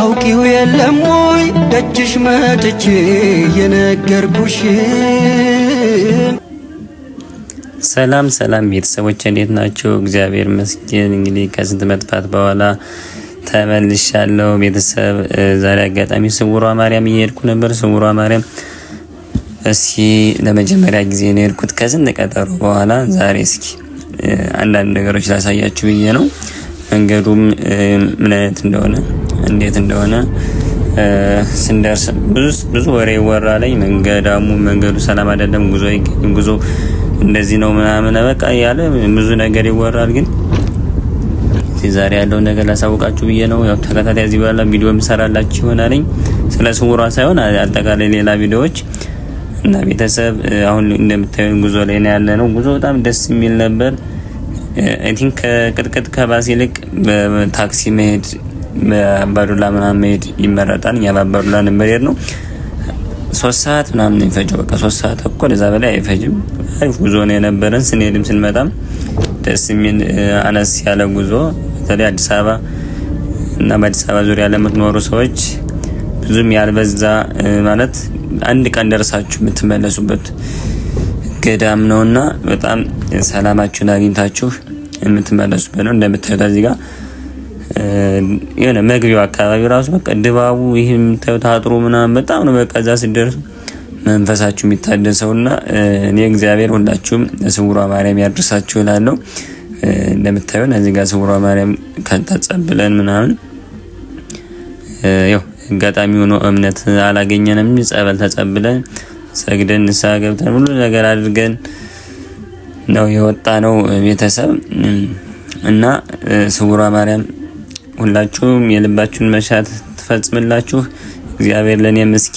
ታውቂው የለም ወይ ደጅሽ መጥቼ የነገርኩሽ። ሰላም ሰላም ቤተሰቦች እንዴት ናችሁ? እግዚአብሔር ይመስገን። እንግዲህ ከስንት መጥፋት በኋላ ተመልሻለሁ ቤተሰብ። ዛሬ አጋጣሚ ስውሯ ማርያም እየሄድኩ ነበር። ስውሯ ማርያም እስኪ ለመጀመሪያ ጊዜ ነው የሄድኩት ከስንት ቀጠሮ በኋላ። ዛሬ እስኪ አንዳንድ ነገሮች ላሳያችሁ ብዬ ነው። መንገዱም ምን አይነት እንደሆነ እንዴት እንደሆነ ስንደርስ ብዙ ወሬ ይወራልኝ። መንገዱ ሰላም አይደለም፣ ጉዞ እንደዚህ ነው ምናምን በቃ ያለ ብዙ ነገር ይወራል። ግን ዛሬ ያለው ነገር ላሳውቃችሁ ብዬ ነው። ያው ተከታታይ እዚህ በኋላ ቪዲዮ የምሰራላችሁ ይሆናልኝ ስለ ስውሯ ሳይሆን አጠቃላይ ሌላ ቪዲዮዎች እና ቤተሰብ። አሁን እንደምታዩን ጉዞ ላይ ነው ያለነው። ጉዞ በጣም ደስ የሚል ነበር። አይ ቲንክ ከቅጥቅጥ ከባስ ይልቅ በታክሲ መሄድ በአባዱላ ምናምን መሄድ ይመረጣል። ያ በአባዱላ ነበር ነው 3 ሰዓት ምናምን ነው የሚፈጀው። በቃ 3 ሰዓት እኮ ለዛ በላይ አይፈጅም። አሪፍ ጉዞ ነው የነበረን። ስንሄድም ስንመጣም ደስ የሚል አነስ ያለ ጉዞ። በተለይ አዲስ አበባ እና በአዲስ አበባ ዙሪያ ለምትኖሩ ሰዎች ብዙም ያልበዛ ማለት አንድ ቀን ደርሳችሁ የምትመለሱበት ገዳም ነውና በጣም ሰላማችሁን አግኝታችሁ የምትመለሱበት ነው። እንደምታዩት እዚህ ጋር የሆነ መግቢያው አካባቢ ራሱ በቃ ድባቡ ይሄ የምታዩት አጥሩ ምናምን በጣም ነው በቃ እዛ ሲደርሱ መንፈሳችሁ የሚታደሰውና እኔ እግዚአብሔር ሁላችሁም ስውሯ ማርያም ያድርሳችሁ እላለሁ። እንደምታዩን እዚህ ጋር ስውሯ ማርያም ከተጸብለን ምናምን ያው አጋጣሚ ሆኖ እምነት አላገኘንም። ጸበል ተጸብለን ሰግደን ንስሐ ገብተን ሁሉ ነገር አድርገን ነው የወጣ ነው ቤተሰብ። እና ስውሯ ማርያም ሁላችሁም የልባችሁን መሻት ትፈጽምላችሁ። እግዚአብሔር ለኔም እስኪ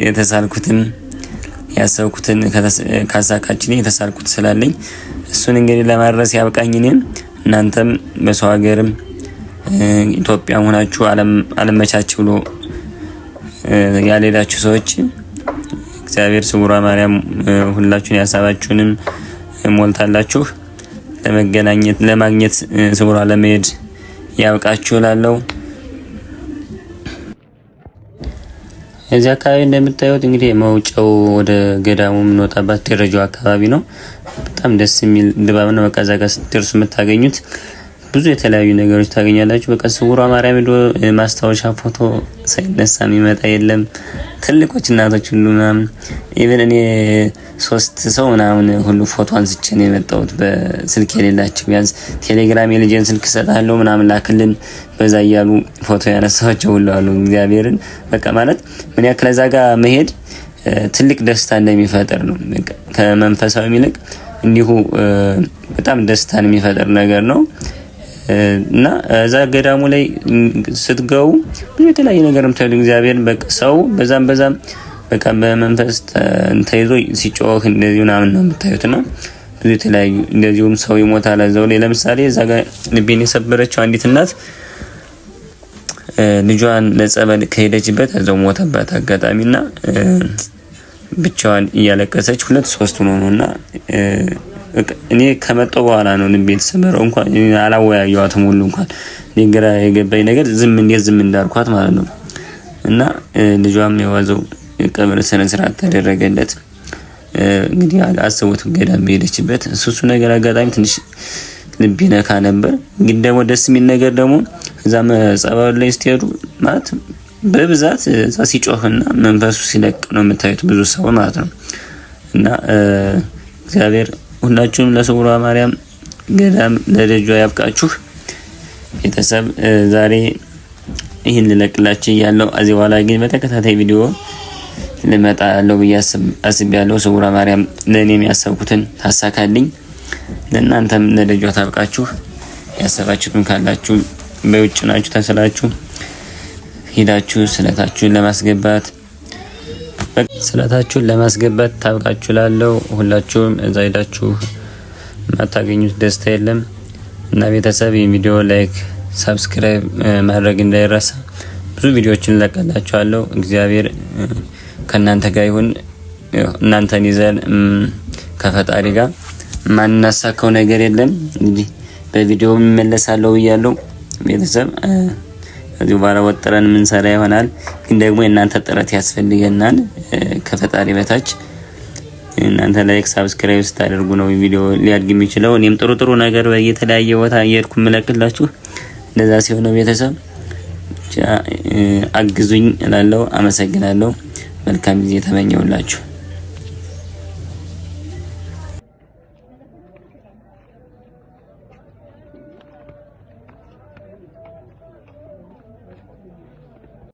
የተሳልኩትን ያሰብኩትን ካሳካችኝ የተሳልኩት ስላለኝ እሱን እንግዲህ ለማድረስ ያብቃኝ። እኔም እናንተም በሰው ሀገርም ኢትዮጵያ ሆናችሁ አለመቻች ብሎ ያልሄዳችሁ ሰዎች እግዚአብሔር ስውሯ ማርያም ሁላችሁን ያሳባችሁንም ሞልታላችሁ ለማግኘት ስውሯ ለመሄድ ያብቃችሁ እላለሁ። እዚህ አካባቢ እንደምታዩት እንግዲህ መውጫው ወደ ገዳሙ የምንወጣበት ደረጃው አካባቢ ነው። በጣም ደስ የሚል ድባብ ነው። በቃ እዛ ጋር ስትደርሱ የምታገኙት ብዙ የተለያዩ ነገሮች ታገኛላችሁ። በቃ ስውሯ ማርያም ሄዶ ማስታወሻ ፎቶ ሳይነሳ የሚመጣ የለም። ትልቆች እናቶች ሁሉ ምናምን ኢቭን እኔ 3 ሰው ምናምን ሁሉ ፎቶ አንስቼ ነው የመጣሁት። በስልክ የሌላቸው ቢያንስ ቴሌግራም የልጄን ስልክ ሰጣለሁ ምናምን ላክልን በዛ እያሉ ፎቶ ያነሳቸው ሁሉ አሉ። እግዚአብሔርን በቃ ማለት ምን ያክል እዛ ጋር መሄድ ትልቅ ደስታ እንደሚፈጥር ነው። በቃ ከመንፈሳዊ ይልቅ እንዲሁ በጣም ደስታን የሚፈጥር ነገር ነው። እና እዛ ገዳሙ ላይ ስትገቡ ብዙ የተለያየ ነገርም ታዩ። እግዚአብሔር በቃ ሰው በዛም በቃ በመንፈስ ተይዞ ሲጮህ እንደዚህ ምናምን ነው የምታዩትና ብዙ የተለያዩ እንደዚሁም ሰው ይሞታል እዛው ላይ። ለምሳሌ እዛ ጋር ልቤን የሰበረችው አንዲት እናት ልጇን ለጸበል ከሄደችበት እዛው ሞተባት አጋጣሚና ብቻዋን እያለቀሰች 2-3 ነውና እኔ ከመጣሁ በኋላ ነው ልቤ የተሰበረው። እንኳን አላወያየዋትም ሁሉ እንኳን ግራ የገባኝ ነገር ዝም እንዳልኳት ማለት ነው። እና ልጇም የዋዘው ቀብር ስነ ስርዓት ተደረገለት። እንግዲህ አስቡት ገዳም በሄደችበት እሱ ነገር አጋጣሚ ትንሽ ልብ ይነካ ነበር። ግን ደግሞ ደስ የሚል ነገር ደግሞ እዛም ጸበል ላይ ስትሄዱ ማለት በብዛት እዛ ሲጮህና መንፈሱ ሲለቅ ነው የምታዩት ብዙ ሰው ማለት ነው። እና እግዚአብሔር ሁላችሁም ለስውሯ ማርያም ገዳም ለደጇ ያብቃችሁ ቤተሰብ። ዛሬ ይሄን ልለቅላችሁ ያለው እዚህ በኋላ ግን በተከታታይ ቪዲዮ ልመጣ ያለው አስቤያለሁ። ስውሯ ማርያም ለኔም ያሰብኩትን ታሳካልኝ፣ ለእናንተም ለደጇ ታብቃችሁ። ያሰባችሁትን ካላችሁ በውጭ ናችሁ ተሰላችሁ ሄዳችሁ ስለታችሁን ለማስገባት ታብቃችሁ ላለው ሁላችሁም እዛ ሄዳችሁ ማታገኙት ደስታ የለም። እና ቤተሰብ የቪዲዮ ላይክ ሰብስክራይብ ማድረግ እንዳይረሳ። ብዙ ቪዲዮዎችን ለቀላችኋለሁ። እግዚአብሔር ከናንተ ጋር ይሁን። እናንተን ይዘን ከፈጣሪ ጋር ማንናሳከው ነገር የለም። እንግዲህ በቪዲዮ መመለሳለሁ ብያለሁ ቤተሰብ። ከዚህ በኋላ ወጥረን ምን ሰራ ይሆናል። ግን ደግሞ የእናንተ ጥረት ያስፈልገናል። ከፈጣሪ በታች እናንተ ላይክ ሰብስክራይብ ስታደርጉ ነው ቪዲዮ ሊያድግ የሚችለው። እኔም ጥሩ ነገር በየተለያየ ቦታ እየሄድኩ መለክላችሁ እንደዛ ሲሆን ቤተሰብ አግዙኝ እላለሁ። አመሰግናለሁ። መልካም ጊዜ ተመኘውላችሁ።